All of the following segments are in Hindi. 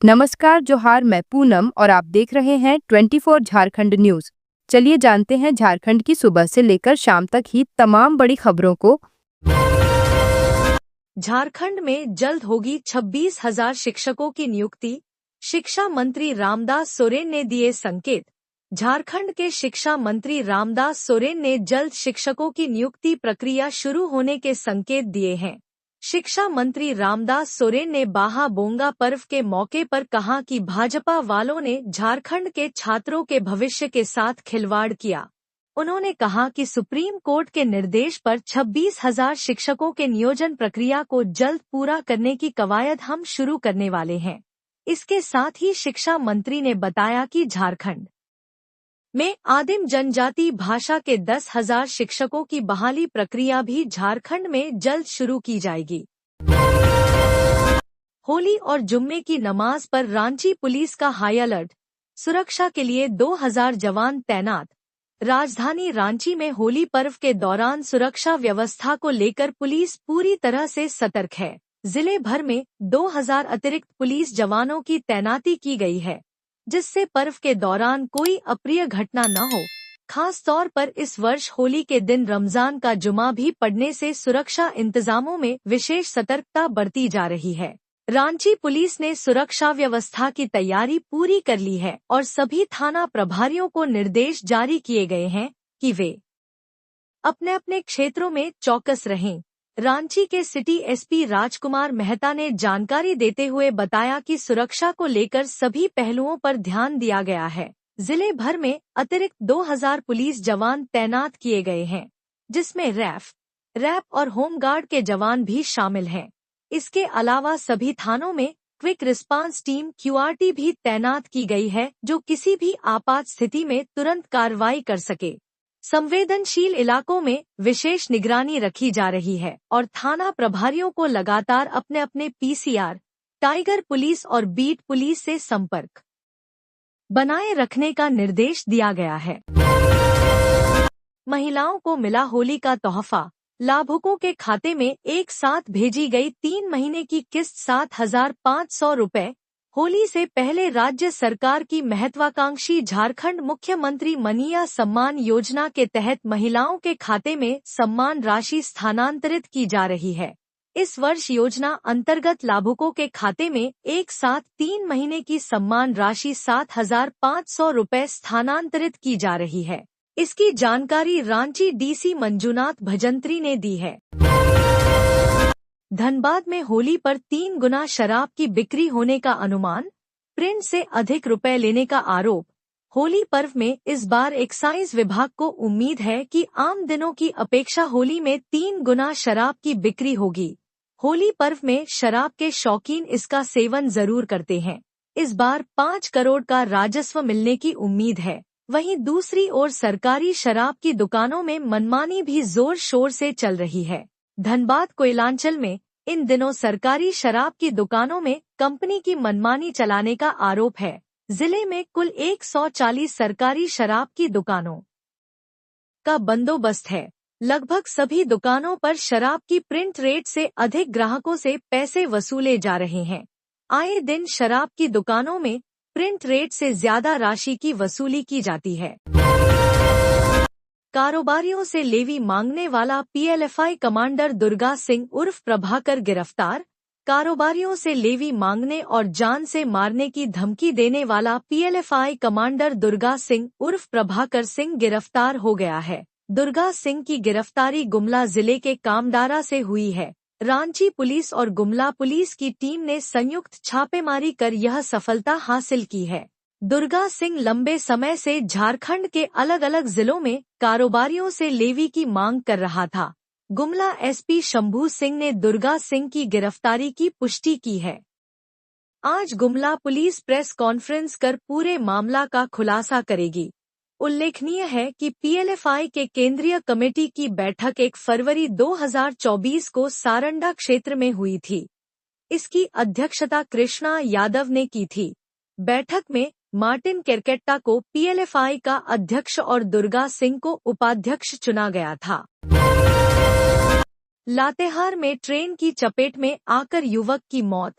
नमस्कार, जोहार। मैं पूनम और आप देख रहे हैं 24 झारखंड न्यूज। चलिए जानते हैं झारखंड की सुबह से लेकर शाम तक ही तमाम बड़ी खबरों को। झारखंड में जल्द होगी 26,000 शिक्षकों की नियुक्ति, शिक्षा मंत्री रामदास सोरेन ने दिए संकेत। झारखंड के शिक्षा मंत्री रामदास सोरेन ने जल्द शिक्षकों की नियुक्ति प्रक्रिया शुरू होने के संकेत दिए हैं। शिक्षा मंत्री रामदास सोरेन ने बाहा बोंगा पर्व के मौके पर कहा कि भाजपा वालों ने झारखंड के छात्रों के भविष्य के साथ खिलवाड़ किया। उन्होंने कहा कि सुप्रीम कोर्ट के निर्देश पर 26,000 शिक्षकों के नियोजन प्रक्रिया को जल्द पूरा करने की कवायद हम शुरू करने वाले हैं। इसके साथ ही शिक्षा मंत्री ने बताया कि झारखंड में आदिम जनजाति भाषा के 10,000 शिक्षकों की बहाली प्रक्रिया भी झारखंड में जल्द शुरू की जाएगी। होली और जुम्मे की नमाज पर रांची पुलिस का हाई अलर्ट, सुरक्षा के लिए 2,000 जवान तैनात। राजधानी रांची में होली पर्व के दौरान सुरक्षा व्यवस्था को लेकर पुलिस पूरी तरह से सतर्क है। जिले भर में 2,000 अतिरिक्त पुलिस जवानों की तैनाती की गई है, जिससे पर्व के दौरान कोई अप्रिय घटना न हो। खास तौर पर इस वर्ष होली के दिन रमजान का जुमा भी पड़ने से सुरक्षा इंतजामों में विशेष सतर्कता बरती जा रही है। रांची पुलिस ने सुरक्षा व्यवस्था की तैयारी पूरी कर ली है और सभी थाना प्रभारियों को निर्देश जारी किए गए हैं कि वे अपने अपने क्षेत्रों में चौकस रहें। रांची के सिटी एसपी राजकुमार मेहता ने जानकारी देते हुए बताया कि सुरक्षा को लेकर सभी पहलुओं पर ध्यान दिया गया है। जिले भर में अतिरिक्त 2,000 पुलिस जवान तैनात किए गए हैं, जिसमें रैफ और होमगार्ड के जवान भी शामिल हैं। इसके अलावा सभी थानों में क्विक रिस्पांस टीम क्यूआरटी भी तैनात की गई है, जो किसी भी आपात स्थिति में तुरंत कार्रवाई कर सके। संवेदनशील इलाकों में विशेष निगरानी रखी जा रही है और थाना प्रभारियों को लगातार अपने अपने पीसीआर, टाइगर पुलिस और बीट पुलिस से संपर्क बनाए रखने का निर्देश दिया गया है। महिलाओं को मिला होली का तोहफा, लाभुकों के खाते में एक साथ भेजी गई 3 महीने की किस्त 7,500 रुपए। होली से पहले राज्य सरकार की महत्वाकांक्षी झारखंड मुख्यमंत्री मनीया सम्मान योजना के तहत महिलाओं के खाते में सम्मान राशि स्थानांतरित की जा रही है। इस वर्ष योजना अंतर्गत लाभुकों के खाते में एक साथ 3 महीने की सम्मान राशि 7,500 रुपए स्थानांतरित की जा रही है। इसकी जानकारी रांची डीसी मंजुनाथ भजंत्री ने दी है। धनबाद में होली पर 3 गुना शराब की बिक्री होने का अनुमान, प्रिंट से अधिक रुपए लेने का आरोप। होली पर्व में इस बार एक्साइज विभाग को उम्मीद है कि आम दिनों की अपेक्षा होली में 3 गुना शराब की बिक्री होगी। होली पर्व में शराब के शौकीन इसका सेवन जरूर करते हैं। इस बार 5 करोड़ का राजस्व मिलने की उम्मीद है। वहीं दूसरी ओर सरकारी शराब की दुकानों में मनमानी भी जोर शोर से चल रही है। धनबाद कोयलांचल में इन दिनों सरकारी शराब की दुकानों में कंपनी की मनमानी चलाने का आरोप है। जिले में कुल 140 सरकारी शराब की दुकानों का बंदोबस्त है। लगभग सभी दुकानों पर शराब की प्रिंट रेट से अधिक ग्राहकों से पैसे वसूले जा रहे हैं। आए दिन शराब की दुकानों में प्रिंट रेट से ज्यादा राशि की वसूली की जाती है। कारोबारियों से लेवी मांगने वाला पीएलएफआई कमांडर दुर्गा सिंह उर्फ प्रभाकर गिरफ्तार। कारोबारियों से लेवी मांगने और जान से मारने की धमकी देने वाला पीएलएफआई कमांडर दुर्गा सिंह उर्फ प्रभाकर सिंह गिरफ्तार हो गया है। दुर्गा सिंह की गिरफ्तारी गुमला जिले के कामडारा से हुई है। रांची पुलिस और गुमला पुलिस की टीम ने संयुक्त छापेमारी कर यह सफलता हासिल की है। दुर्गा सिंह लंबे समय से झारखंड के अलग अलग जिलों में कारोबारियों से लेवी की मांग कर रहा था। गुमला एसपी शंभू सिंह ने दुर्गा सिंह की गिरफ्तारी की पुष्टि की है। आज गुमला पुलिस प्रेस कॉन्फ्रेंस कर पूरे मामला का खुलासा करेगी। उल्लेखनीय है कि पीएलएफआई के केंद्रीय कमेटी की बैठक 1 फरवरी 2024 को सारंडा क्षेत्र में हुई थी। इसकी अध्यक्षता कृष्णा यादव ने की थी। बैठक में मार्टिन केरकेट्टा को पीएलएफआई का अध्यक्ष और दुर्गा सिंह को उपाध्यक्ष चुना गया था। लातेहार में ट्रेन की चपेट में आकर युवक की मौत।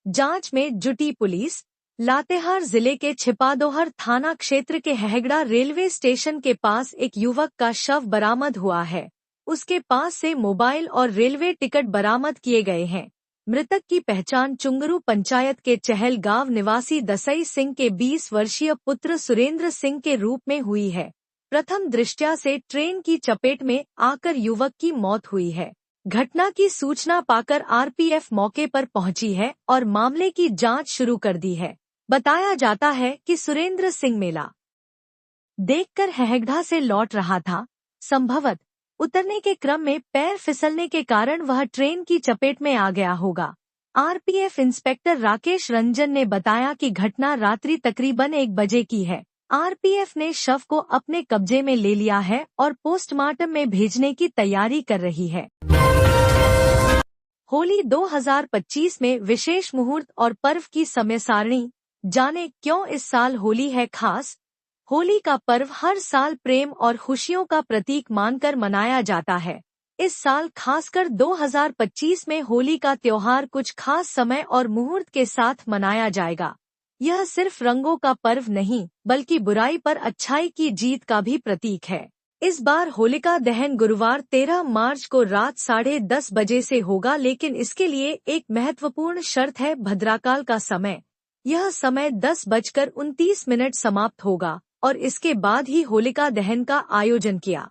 जांच में जुटी पुलिस। लातेहार जिले के छिपादोहर थाना क्षेत्र के हहगड़ा रेलवे स्टेशन के पास एक युवक का शव बरामद हुआ है। उसके पास से मोबाइल और रेलवे टिकट बरामद किए गए हैं। मृतक की पहचान चुंगरू पंचायत के चहल गांव निवासी दसई सिंह के 20 वर्षीय पुत्र सुरेंद्र सिंह के रूप में हुई है। प्रथम दृष्टया से ट्रेन की चपेट में आकर युवक की मौत हुई है। घटना की सूचना पाकर आरपीएफ मौके पर पहुंची है और मामले की जांच शुरू कर दी है। बताया जाता है कि सुरेंद्र सिंह मेला देखकर हहगड़ा से लौट रहा था। संभवत उतरने के क्रम में पैर फिसलने के कारण वह ट्रेन की चपेट में आ गया होगा। आरपीएफ इंस्पेक्टर राकेश रंजन ने बताया कि घटना रात्रि तकरीबन 1 बजे की है। आरपीएफ ने शव को अपने कब्जे में ले लिया है और पोस्टमार्टम में भेजने की तैयारी कर रही है। होली 2025 में विशेष मुहूर्त और पर्व की समय सारणी, जाने क्यों इस साल होली है खास। होली का पर्व हर साल प्रेम और खुशियों का प्रतीक मानकर मनाया जाता है। इस साल खासकर 2025 में होली का त्योहार कुछ खास समय और मुहूर्त के साथ मनाया जाएगा। यह सिर्फ रंगों का पर्व नहीं, बल्कि बुराई पर अच्छाई की जीत का भी प्रतीक है। इस बार होलिका दहन गुरुवार 13 मार्च को रात 10:30 बजे से होगा, लेकिन इसके लिए एक महत्वपूर्ण शर्त है, भद्राकाल का समय। यह समय 10:29 समाप्त होगा और इसके बाद ही होलिका दहन का आयोजन किया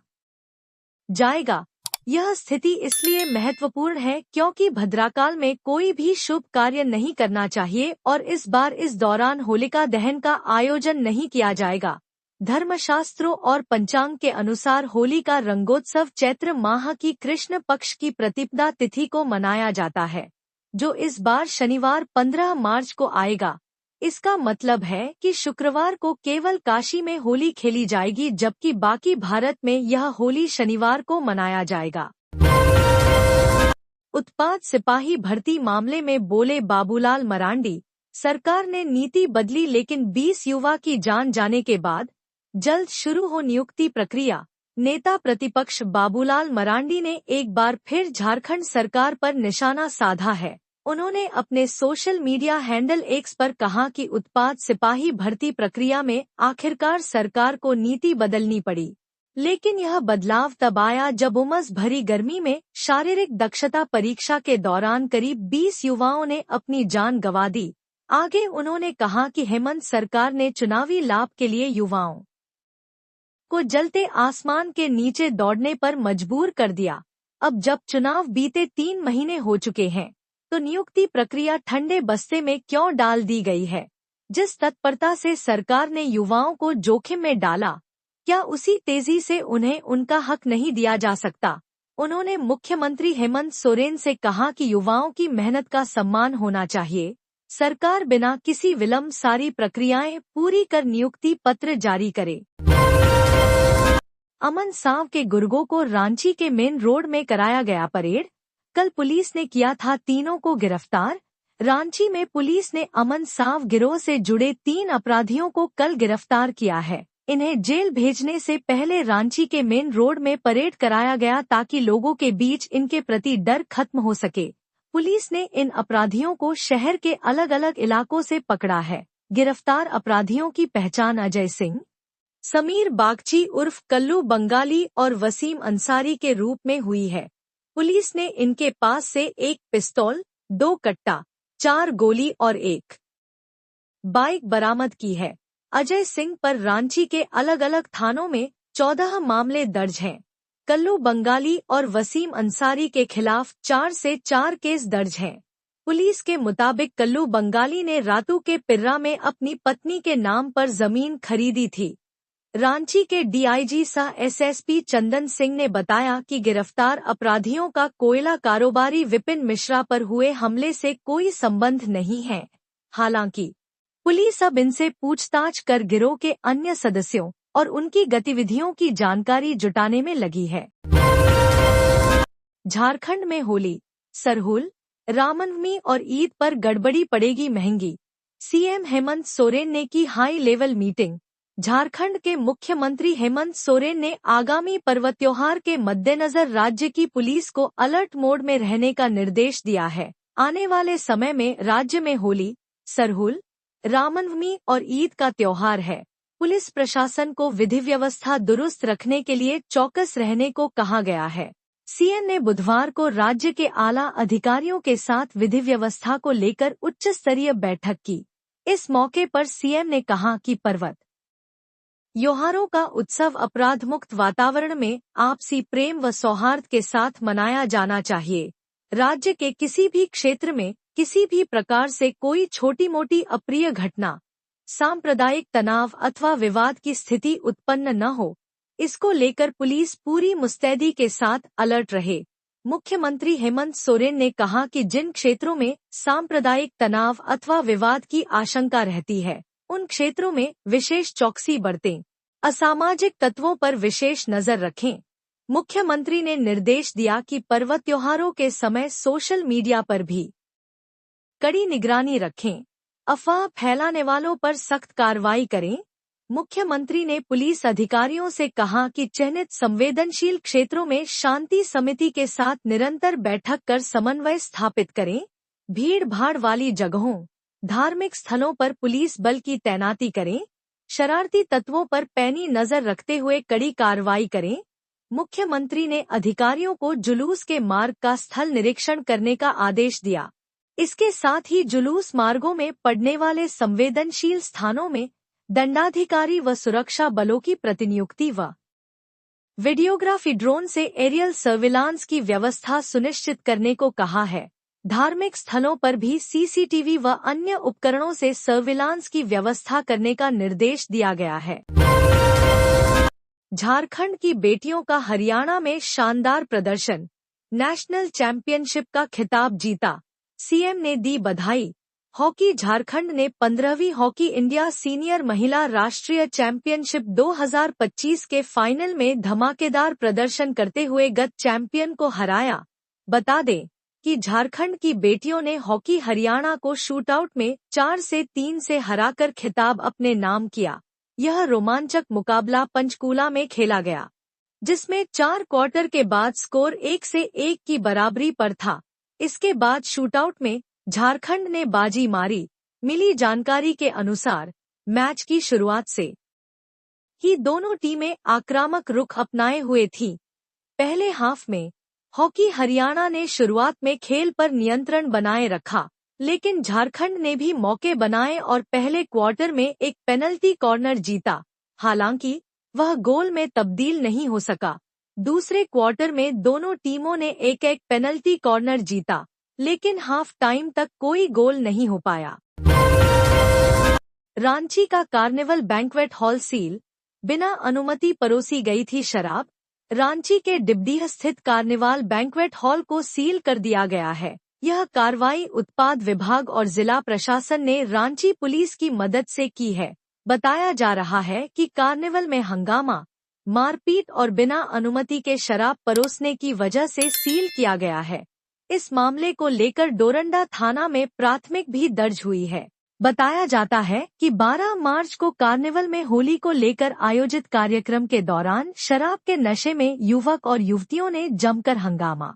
जाएगा। यह स्थिति इसलिए महत्वपूर्ण है क्योंकि भद्राकाल में कोई भी शुभ कार्य नहीं करना चाहिए और इस बार इस दौरान होलिका दहन का आयोजन नहीं किया जाएगा। धर्मशास्त्रों और पंचांग के अनुसार होली का रंगोत्सव चैत्र माह की कृष्ण पक्ष की प्रतिपदा तिथि को मनाया जाता है, जो इस बार शनिवार 15 मार्च को आएगा। इसका मतलब है कि शुक्रवार को केवल काशी में होली खेली जाएगी, जबकि बाकी भारत में यह होली शनिवार को मनाया जाएगा। उत्पाद सिपाही भर्ती मामले में बोले बाबूलाल मरांडी, सरकार ने नीति बदली लेकिन 20 युवा की जान जाने के बाद जल्द शुरू हो नियुक्ति प्रक्रिया। नेता प्रतिपक्ष बाबूलाल मरांडी ने एक बार फिर झारखंड सरकार पर निशाना साधा है। उन्होंने अपने सोशल मीडिया हैंडल एक्स पर कहा कि उत्पाद सिपाही भर्ती प्रक्रिया में आखिरकार सरकार को नीति बदलनी पड़ी, लेकिन यह बदलाव तब आया जब उमस भरी गर्मी में शारीरिक दक्षता परीक्षा के दौरान करीब 20 युवाओं ने अपनी जान गंवा दी। आगे उन्होंने कहा कि हेमंत सरकार ने चुनावी लाभ के लिए युवाओं को जलते आसमान के नीचे दौड़ने पर मजबूर कर दिया। अब जब चुनाव बीते 3 महीने हो चुके हैं, तो नियुक्ति प्रक्रिया ठंडे बस्ते में क्यों डाल दी गई है। जिस तत्परता से सरकार ने युवाओं को जोखिम में डाला, क्या उसी तेजी से उन्हें उनका हक नहीं दिया जा सकता। उन्होंने मुख्यमंत्री हेमंत सोरेन से कहा कि युवाओं की मेहनत का सम्मान होना चाहिए। सरकार बिना किसी विलंब सारी प्रक्रियाएं पूरी कर नियुक्ति पत्र जारी करे। अमन साव के गुर्गों को रांची के मेन रोड में कराया गया परेड। कल पुलिस ने किया था तीनों को गिरफ्तार। रांची में पुलिस ने अमन साव गिरोह से जुड़े 3 अपराधियों को कल गिरफ्तार किया है। इन्हें जेल भेजने से पहले रांची के मेन रोड में परेड कराया गया ताकि लोगों के बीच इनके प्रति डर खत्म हो सके। पुलिस ने इन अपराधियों को शहर के अलग अलग इलाकों से पकड़ा है। गिरफ्तार अपराधियों की पहचान अजय सिंह, समीर बागची उर्फ कल्लू बंगाली और वसीम अंसारी के रूप में हुई है। पुलिस ने इनके पास से 1 पिस्तौल, 2 कट्टा, 4 गोली और 1 बाइक बरामद की है। अजय सिंह पर रांची के अलग अलग थानों में 14 मामले दर्ज हैं। कल्लू बंगाली और वसीम अंसारी के खिलाफ 4 से 4 केस दर्ज हैं। पुलिस के मुताबिक कल्लू बंगाली ने रातू के पिर्रा में अपनी पत्नी के नाम पर जमीन खरीदी थी। रांची के डीआईजी सह एसएसपी चंदन सिंह ने बताया कि गिरफ्तार अपराधियों का कोयला कारोबारी विपिन मिश्रा पर हुए हमले से कोई संबंध नहीं है। हालांकि पुलिस अब इनसे पूछताछ कर गिरोह के अन्य सदस्यों और उनकी गतिविधियों की जानकारी जुटाने में लगी है। झारखंड में होली, सरहुल, रामनवमी और ईद पर गड़बड़ी पड़ेगी महंगी। सीएम हेमंत सोरेन ने की हाई लेवल मीटिंग। झारखंड के मुख्यमंत्री हेमंत सोरेन ने आगामी पर्व त्योहार के मद्देनजर राज्य की पुलिस को अलर्ट मोड में रहने का निर्देश दिया है। आने वाले समय में राज्य में होली, सरहुल, रामनवमी और ईद का त्योहार है। पुलिस प्रशासन को विधि व्यवस्था दुरुस्त रखने के लिए चौकस रहने को कहा गया है। सीएम ने बुधवार को राज्य के आला अधिकारियों के साथ विधि व्यवस्था को लेकर उच्च स्तरीय बैठक की। इस मौके पर सीएम ने कहा कि पर्वत त्योहारों का उत्सव अपराध मुक्त वातावरण में आपसी प्रेम व सौहार्द के साथ मनाया जाना चाहिए। राज्य के किसी भी क्षेत्र में किसी भी प्रकार से कोई छोटी मोटी अप्रिय घटना, सांप्रदायिक तनाव अथवा विवाद की स्थिति उत्पन्न न हो, इसको लेकर पुलिस पूरी मुस्तैदी के साथ अलर्ट रहे। मुख्यमंत्री हेमंत सोरेन ने कहा कि जिन क्षेत्रों में सांप्रदायिक तनाव अथवा विवाद की आशंका रहती है, उन क्षेत्रों में विशेष चौकसी बरतें, असामाजिक तत्वों पर विशेष नजर रखें। मुख्यमंत्री ने निर्देश दिया कि पर्व त्योहारों के समय सोशल मीडिया पर भी कड़ी निगरानी रखें, अफवाह फैलाने वालों पर सख्त कार्रवाई करें। मुख्यमंत्री ने पुलिस अधिकारियों से कहा कि चयनित संवेदनशील क्षेत्रों में शांति समिति के साथ निरंतर बैठक कर समन्वय स्थापित करें। भीड़-भाड़ वाली जगहों, धार्मिक स्थलों पर पुलिस बल की तैनाती करें। शरारती तत्वों पर पैनी नजर रखते हुए कड़ी कार्रवाई करें। मुख्यमंत्री ने अधिकारियों को जुलूस के मार्ग का स्थल निरीक्षण करने का आदेश दिया। इसके साथ ही जुलूस मार्गों में पड़ने वाले संवेदनशील स्थानों में दंडाधिकारी व सुरक्षा बलों की प्रतिनियुक्ति व वीडियोग्राफी ड्रोन से एरियल सर्विलांस की व्यवस्था सुनिश्चित करने को कहा है। धार्मिक स्थलों पर भी सीसीटीवी व अन्य उपकरणों से सर्विलांस की व्यवस्था करने का निर्देश दिया गया है। झारखंड की बेटियों का हरियाणा में शानदार प्रदर्शन, नेशनल चैंपियनशिप का खिताब जीता, सीएम ने दी बधाई। हॉकी झारखंड ने 15वीं हॉकी इंडिया सीनियर महिला राष्ट्रीय चैंपियनशिप 2025 के फाइनल में धमाकेदार प्रदर्शन करते हुए गत चैंपियन को हराया। बता दें कि झारखंड की बेटियों ने हॉकी हरियाणा को शूटआउट में 4-3 से हराकर खिताब अपने नाम किया। यह रोमांचक मुकाबला पंचकूला में खेला गया, जिसमें 4 क्वार्टर के बाद स्कोर 1-1 की बराबरी पर था। इसके बाद शूटआउट में झारखंड ने बाजी मारी। मिली जानकारी के अनुसार मैच की शुरुआत से ही दोनों टीमें आक्रामक रुख अपनाए हुए थीं। पहले हाफ में हॉकी हरियाणा ने शुरुआत में खेल पर नियंत्रण बनाए रखा, लेकिन झारखंड ने भी मौके बनाए और पहले क्वार्टर में एक पेनल्टी कॉर्नर जीता। हालांकि वह गोल में तब्दील नहीं हो सका। दूसरे क्वार्टर में दोनों टीमों ने एक पेनल्टी कॉर्नर जीता, लेकिन हाफ टाइम तक कोई गोल नहीं हो पाया। रांची का कार्निवल बैंक्वेट हॉल सील, बिना अनुमति परोसी गई थी शराब। रांची के डिबडीह स्थित कार्निवाल बैंक्वेट हॉल को सील कर दिया गया है। यह कार्रवाई उत्पाद विभाग और जिला प्रशासन ने रांची पुलिस की मदद से की है। बताया जा रहा है कि कार्निवल में हंगामा, मारपीट और बिना अनुमति के शराब परोसने की वजह से सील किया गया है। इस मामले को लेकर डोरंडा थाना में प्राथमिक भी दर्ज हुई है। बताया जाता है कि 12 मार्च को कार्निवल में होली को लेकर आयोजित कार्यक्रम के दौरान शराब के नशे में युवक और युवतियों ने जमकर हंगामा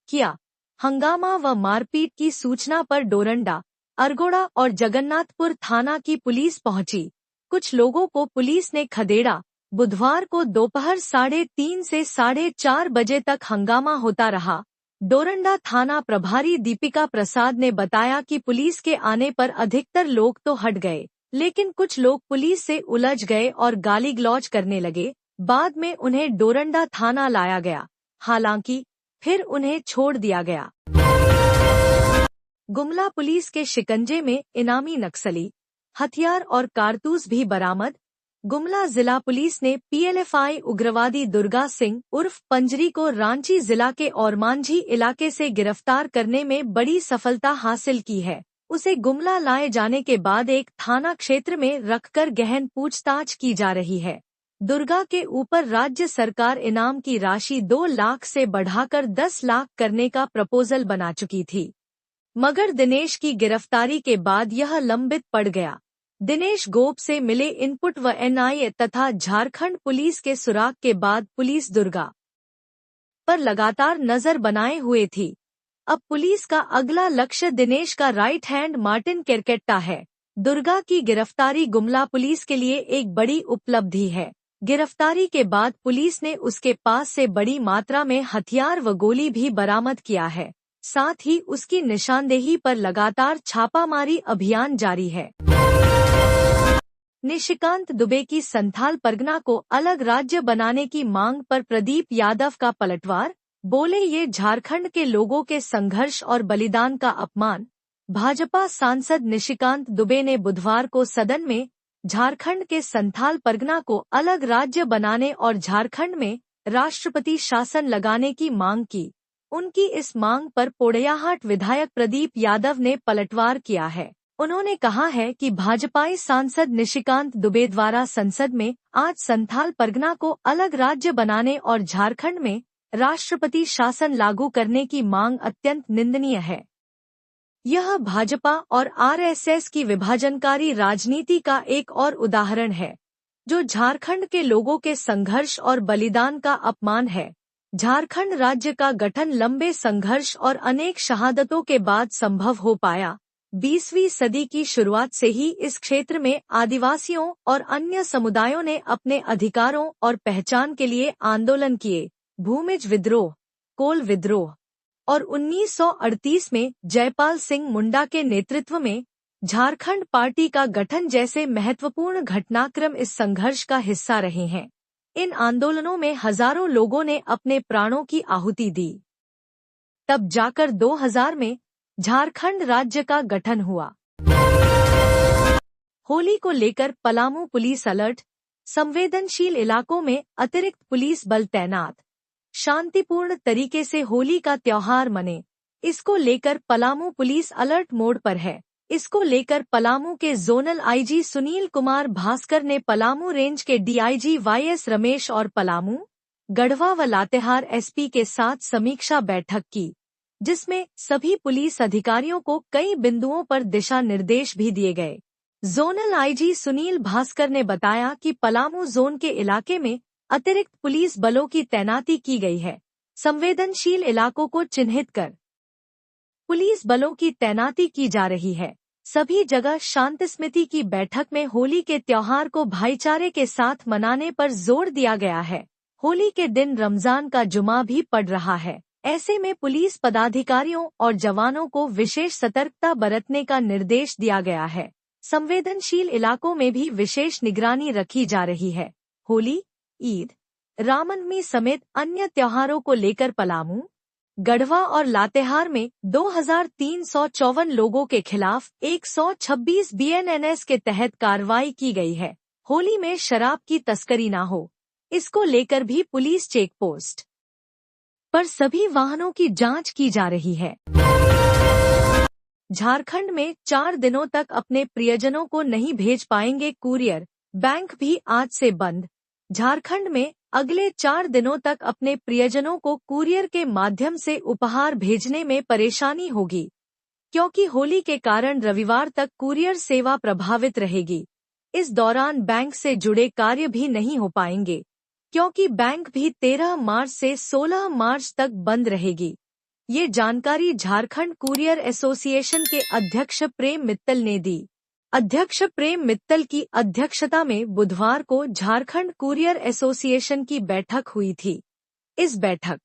किया। हंगामा व मारपीट की सूचना पर डोरंडा, अरगोड़ा और जगन्नाथपुर थाना की पुलिस पहुंची। कुछ लोगों को पुलिस ने खदेड़ा। बुधवार को दोपहर 3:30 से 4:30 बजे तक हंगामा होता रहा। डोरंडा थाना प्रभारी दीपिका प्रसाद ने बताया कि पुलिस के आने पर अधिकतर लोग तो हट गए, लेकिन कुछ लोग पुलिस से उलझ गए और गाली गलौज करने लगे। बाद में उन्हें डोरंडा थाना लाया गया, हालांकि फिर उन्हें छोड़ दिया गया। गुमला पुलिस के शिकंजे में इनामी नक्सली, हथियार और कारतूस भी बरामद। गुमला जिला पुलिस ने पीएलएफआई उग्रवादी दुर्गा सिंह उर्फ पंजरी को रांची जिला के औरमांझी इलाके से गिरफ्तार करने में बड़ी सफलता हासिल की है। उसे गुमला लाए जाने के बाद एक थाना क्षेत्र में रखकर गहन पूछताछ की जा रही है। दुर्गा के ऊपर राज्य सरकार इनाम की राशि 2 लाख से बढ़ाकर 10 लाख करने का प्रपोजल बना चुकी थी, मगर दिनेश की गिरफ्तारी के बाद यह लंबित पड़ गया। दिनेश गोप से मिले इनपुट व एनआईए तथा झारखंड पुलिस के सुराग के बाद पुलिस दुर्गा पर लगातार नजर बनाए हुए थी। अब पुलिस का अगला लक्ष्य दिनेश का राइट हैंड मार्टिन केरकेट्टा है। दुर्गा की गिरफ्तारी गुमला पुलिस के लिए एक बड़ी उपलब्धि है। गिरफ्तारी के बाद पुलिस ने उसके पास से बड़ी मात्रा में हथियार व गोली भी बरामद किया है। साथ ही उसकी निशानदेही पर लगातार छापामारी अभियान जारी है। निशिकांत दुबे की संथाल परगना को अलग राज्य बनाने की मांग पर प्रदीप यादव का पलटवार, बोले ये झारखंड के लोगों के संघर्ष और बलिदान का अपमान। भाजपा सांसद निशिकांत दुबे ने बुधवार को सदन में झारखंड के संथाल परगना को अलग राज्य बनाने और झारखंड में राष्ट्रपति शासन लगाने की मांग की। उनकी इस मांग पर पोड़ैयाहाट विधायक प्रदीप यादव ने पलटवार किया है। उन्होंने कहा है कि भाजपाई सांसद निशिकांत दुबे द्वारा संसद में आज संथाल परगना को अलग राज्य बनाने और झारखंड में राष्ट्रपति शासन लागू करने की मांग अत्यंत निंदनीय है। यह भाजपा और आरएसएस की विभाजनकारी राजनीति का एक और उदाहरण है, जो झारखंड के लोगों के संघर्ष और बलिदान का अपमान है। झारखंड राज्य का गठन लंबे संघर्ष और अनेक शहादतों के बाद संभव हो पाया। 20वीं सदी की शुरुआत से ही इस क्षेत्र में आदिवासियों और अन्य समुदायों ने अपने अधिकारों और पहचान के लिए आंदोलन किए। भूमिज विद्रोह, कोल विद्रोह और 1938 में जयपाल सिंह मुंडा के नेतृत्व में झारखंड पार्टी का गठन जैसे महत्वपूर्ण घटनाक्रम इस संघर्ष का हिस्सा रहे हैं। इन आंदोलनों में हजारों लोगों ने अपने प्राणों की आहुति दी। तब जाकर 2000 में झारखंड राज्य का गठन हुआ। होली को लेकर पलामू पुलिस अलर्ट, संवेदनशील इलाकों में अतिरिक्त पुलिस बल तैनात। शांतिपूर्ण तरीके से होली का त्योहार मने, इसको लेकर पलामू पुलिस अलर्ट मोड पर है। इसको लेकर पलामू के जोनल आईजी सुनील कुमार भास्कर ने पलामू रेंज के डीआईजी वाईएस रमेश और पलामू, गढ़वा व लातेहार एसपी के साथ समीक्षा बैठक की, जिसमें सभी पुलिस अधिकारियों को कई बिंदुओं पर दिशा निर्देश भी दिए गए। जोनल आईजी सुनील भास्कर ने बताया कि पलामू जोन के इलाके में अतिरिक्त पुलिस बलों की तैनाती की गई है। संवेदनशील इलाकों को चिन्हित कर पुलिस बलों की तैनाती की जा रही है। सभी जगह शांति समिति की बैठक में होली के त्योहार को भाईचारे के साथ मनाने पर जोर दिया गया है। होली के दिन रमजान का जुमा भी पड़ रहा है। ऐसे में पुलिस पदाधिकारियों और जवानों को विशेष सतर्कता बरतने का निर्देश दिया गया है। संवेदनशील इलाकों में भी विशेष निगरानी रखी जा रही है। होली, ईद, रामनवमी समेत अन्य त्योहारों को लेकर पलामू, गढ़वा और लातेहार में 2354 लोगों के खिलाफ 126 बीएनएनएस के तहत कार्रवाई की गई है। होली में शराब की तस्करी न हो, इसको लेकर भी पुलिस चेक पोस्ट पर सभी वाहनों की जांच की जा रही है। झारखंड में 4 दिनों तक अपने प्रियजनों को नहीं भेज पाएंगे कुरियर, बैंक भी आज से बंद। झारखंड में अगले 4 दिनों तक अपने प्रियजनों को कुरियर के माध्यम से उपहार भेजने में परेशानी होगी, क्योंकि होली के कारण रविवार तक कुरियर सेवा प्रभावित रहेगी। इस दौरान बैंक से जुड़े कार्य भी नहीं हो पाएंगे, क्योंकि बैंक भी 13 मार्च से 16 मार्च तक बंद रहेगी। ये जानकारी झारखंड कुरियर एसोसिएशन के अध्यक्ष प्रेम मित्तल ने दी। अध्यक्ष प्रेम मित्तल की अध्यक्षता में बुधवार को झारखंड कुरियर एसोसिएशन की बैठक हुई थी। इस बैठक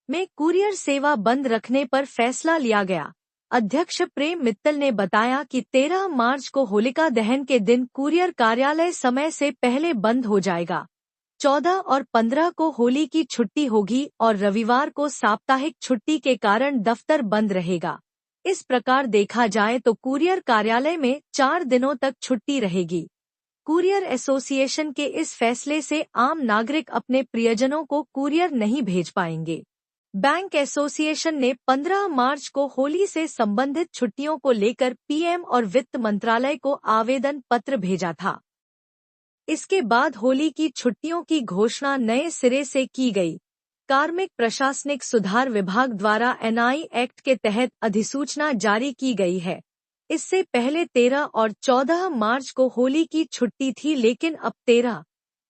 में कुरियर सेवा बंद रखने पर फैसला लिया गया। अध्यक्ष प्रेम मित्तल ने बताया कि 13 मार्च को होलिका दहन के दिन कुरियर कार्यालय समय से पहले बंद हो जाएगा। 14 और 15 को होली की छुट्टी होगी और रविवार को साप्ताहिक छुट्टी के कारण दफ्तर बंद रहेगा। इस प्रकार देखा जाए तो कुरियर कार्यालय में 4 दिनों तक छुट्टी रहेगी। कुरियर एसोसिएशन के इस फैसले से आम नागरिक अपने प्रियजनों को कुरियर नहीं भेज पाएंगे। बैंक एसोसिएशन ने 15 मार्च को होली से संबंधित छुट्टियों को लेकर पीएम और वित्त मंत्रालय को आवेदन पत्र भेजा था। इसके बाद होली की छुट्टियों की घोषणा नए सिरे से की गई। कार्मिक प्रशासनिक सुधार विभाग द्वारा एनआई एक्ट के तहत अधिसूचना जारी की गई है। इससे पहले 13 और 14 मार्च को होली की छुट्टी थी, लेकिन अब 13,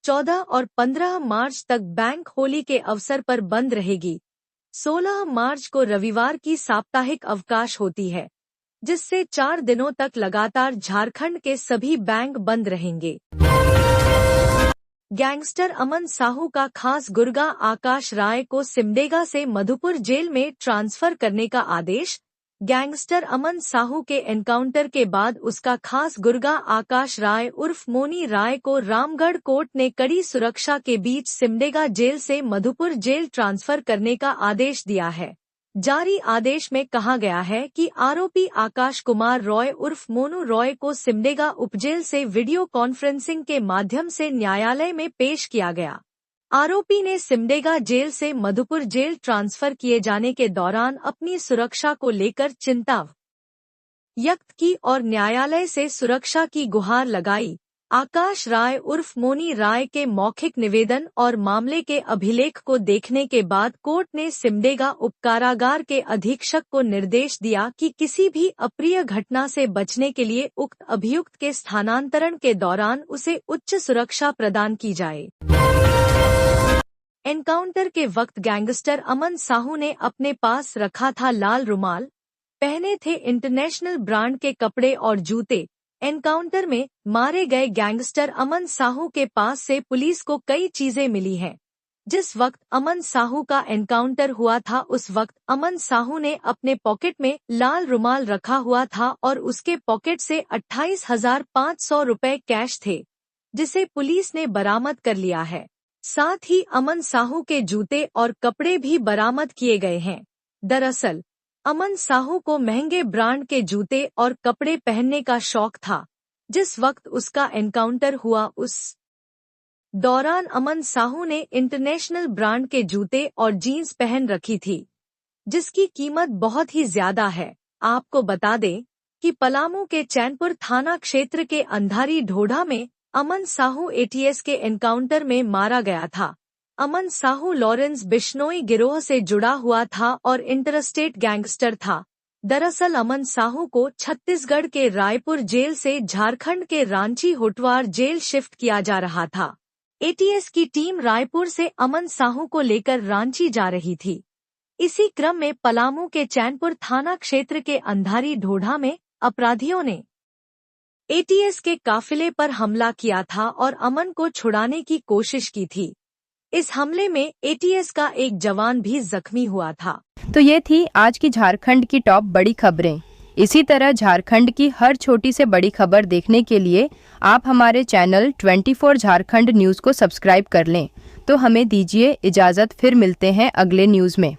14 और 15 मार्च तक बैंक होली के अवसर पर बंद रहेगी। 16 मार्च को रविवार की साप्ताहिक अवकाश होती है, जिससे 4 दिनों तक लगातार झारखंड के सभी बैंक बंद रहेंगे। गैंगस्टर अमन साहू का खास गुर्गा आकाश राय को सिमडेगा से मधुपुर जेल में ट्रांसफर करने का आदेश। गैंगस्टर अमन साहू के एनकाउंटर के बाद उसका खास गुर्गा आकाश राय उर्फ मोनी राय को रामगढ़ कोर्ट ने कड़ी सुरक्षा के बीच सिमडेगा जेल से मधुपुर जेल ट्रांसफर करने का आदेश दिया है। जारी आदेश में कहा गया है कि आरोपी आकाश कुमार रॉय उर्फ मोनू रॉय को सिमडेगा उपजेल से वीडियो कॉन्फ्रेंसिंग के माध्यम से न्यायालय में पेश किया गया। आरोपी ने सिमडेगा जेल से मधुपुर जेल ट्रांसफर किए जाने के दौरान अपनी सुरक्षा को लेकर चिंता व्यक्त की और न्यायालय से सुरक्षा की गुहार लगाई। आकाश राय उर्फ मोनी राय के मौखिक निवेदन और मामले के अभिलेख को देखने के बाद कोर्ट ने सिमडेगा उपकारागार के अधीक्षक को निर्देश दिया कि किसी भी अप्रिय घटना से बचने के लिए उक्त अभियुक्त के स्थानांतरण के दौरान उसे उच्च सुरक्षा प्रदान की जाए। एनकाउंटर के वक्त गैंगस्टर अमन साहू ने अपने पास रखा था लाल रुमाल, पहने थे इंटरनेशनल ब्रांड के कपड़े और जूते। एनकाउंटर में मारे गए गैंगस्टर अमन साहू के पास से पुलिस को कई चीजें मिली हैं। जिस वक्त अमन साहू का एनकाउंटर हुआ था उस वक्त अमन साहू ने अपने पॉकेट में लाल रुमाल रखा हुआ था और उसके पॉकेट से 28,500 रुपए कैश थे, जिसे पुलिस ने बरामद कर लिया है। साथ ही अमन साहू के जूते और कपड़े भी बरामद किए गए हैं। दरअसल अमन साहू को महंगे ब्रांड के जूते और कपड़े पहनने का शौक था। जिस वक्त उसका एनकाउंटर हुआ उस दौरान अमन साहू ने इंटरनेशनल ब्रांड के जूते और जीन्स पहन रखी थी, जिसकी कीमत बहुत ही ज्यादा है। आपको बता दें कि पलामू के चैनपुर थाना क्षेत्र के अंधारी ढोढ़ा में अमन साहू एटीएस के एनकाउंटर में मारा गया था। अमन साहू लॉरेंस बिश्नोई गिरोह से जुड़ा हुआ था और इंटरस्टेट गैंगस्टर था। दरअसल अमन साहू को छत्तीसगढ़ के रायपुर जेल से झारखंड के रांची होटवार जेल शिफ्ट किया जा रहा था। एटीएस की टीम रायपुर से अमन साहू को लेकर रांची जा रही थी। इसी क्रम में पलामू के चैनपुर थाना क्षेत्र के अंधारी ढोढ़ा में अपराधियों ने एटीएस के काफिले पर हमला किया था और अमन को छुड़ाने की कोशिश की थी। इस हमले में एटीएस का एक जवान भी जख्मी हुआ था। तो ये थी आज की झारखंड की टॉप बड़ी खबरें। इसी तरह झारखंड की हर छोटी से बड़ी खबर देखने के लिए आप हमारे चैनल 24 झारखंड न्यूज़ को सब्सक्राइब कर लें। तो हमें दीजिए इजाज़त, फिर मिलते हैं अगले न्यूज़ में।